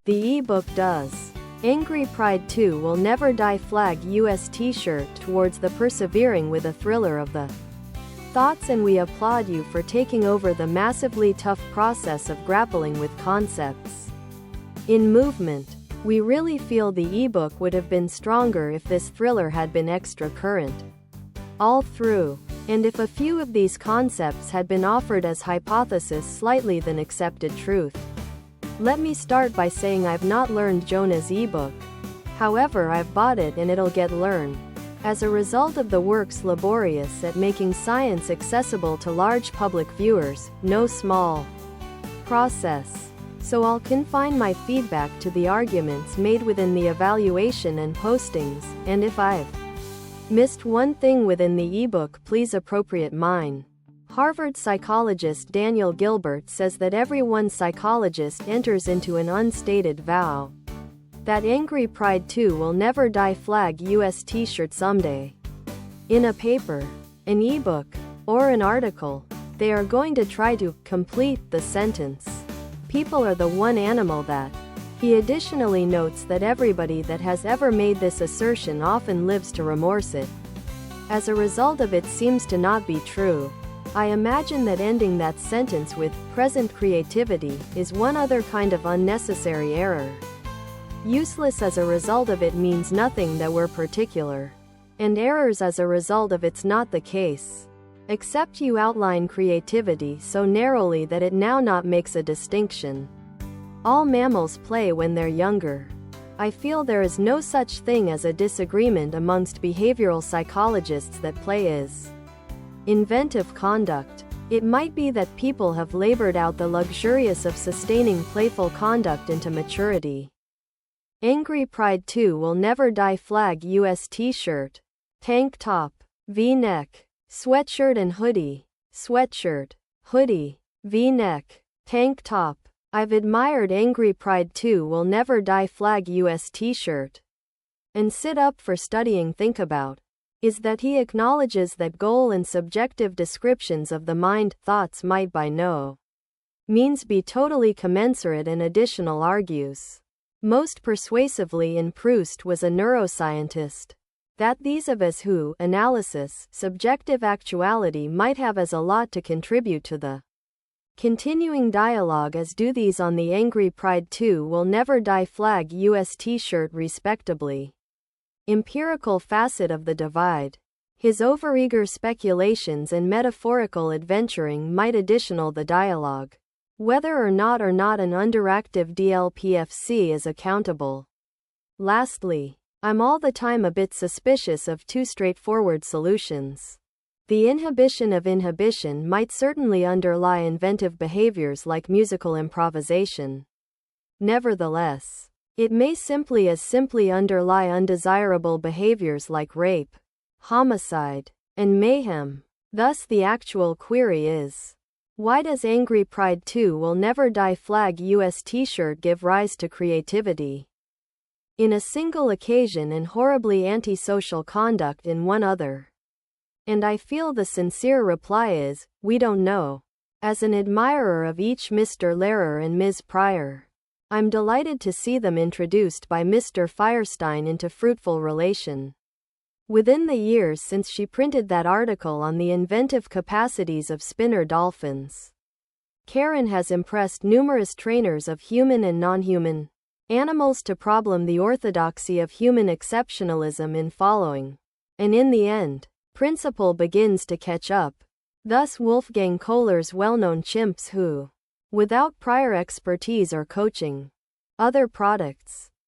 The ebook does. Angry Pride 2 Will Never Die Flag US T-shirt towards the persevering with a thriller of the thoughts, and we applaud you for taking over the massively tough process of grappling with concepts in movement. We really feel the ebook would have been stronger if this thriller had been extra current all through, and if a few of these concepts had been offered as hypothesis slightly than accepted truth. Let me start by saying I've not learned Jonah's ebook. However, I've bought it and it'll get learned. As a result of the work's laborious at making science accessible to large public viewers, no small process. So I'll confine my feedback to the arguments made within the evaluation and postings, and if I've missed one thing within the ebook, please appropriate mine. Harvard psychologist Daniel Gilbert says that every one psychologist enters into an unstated vow that Angry Pride 2 will never die flag US t-shirt someday. In a paper, an ebook, or an article, they are going to try to complete the sentence. People are the one animal that. He additionally notes that everybody that has ever made this assertion often lives to remorse it. As a result of it seems to not be true. I imagine that ending that sentence with present creativity is one other kind of unnecessary error. Useless as a result of it means nothing that we're particular. And errors as a result of it's not the case. Except you outline creativity so narrowly that it now not makes a distinction. All mammals play when they're younger. I feel there is no such thing as a disagreement amongst behavioral psychologists that play is inventive conduct. It might be that people have labored out the luxurious of sustaining playful conduct into maturity. Angry Pride 2 Will Never Die flag US t-shirt, tank top, V-neck, sweatshirt and hoodie, sweatshirt, hoodie, V-neck, tank top. I've admired Angry Pride 2 Will Never Die flag US t-shirt. And sit up for studying think about. Is that he acknowledges that goal and subjective descriptions of the mind, thoughts might by no means be totally commensurate, and additional argues, most persuasively in Proust was a neuroscientist, that these of us who analysis subjective actuality might have as a lot to contribute to the continuing dialogue as do these on the Angry Pride 2 Will Never Die flag US t-shirt respectively. Empirical facet of the divide. His overeager speculations and metaphorical adventuring might additional the dialogue. Whether or not an underactive DLPFC is accountable. Lastly, I'm all the time a bit suspicious of too straightforward solutions. The inhibition of inhibition might certainly underlie inventive behaviors like musical improvisation. Nevertheless, it may simply underlie undesirable behaviors like rape, homicide, and mayhem. Thus the actual query is, why does Angry Pride 2 Will Never Die flag US t-shirt give rise to creativity in a single occasion and horribly antisocial conduct in one other? And I feel the sincere reply is, we don't know. As an admirer of each Mr. Lehrer and Ms. Pryor, I'm delighted to see them introduced by Mr. Firestein into fruitful relation. Within the years since she printed that article on the inventive capacities of spinner dolphins, Karen has impressed numerous trainers of human and non-human animals to problem the orthodoxy of human exceptionalism in following. And in the end, principle begins to catch up. Thus Wolfgang Kohler's well-known chimps who, without prior expertise or coaching, other products,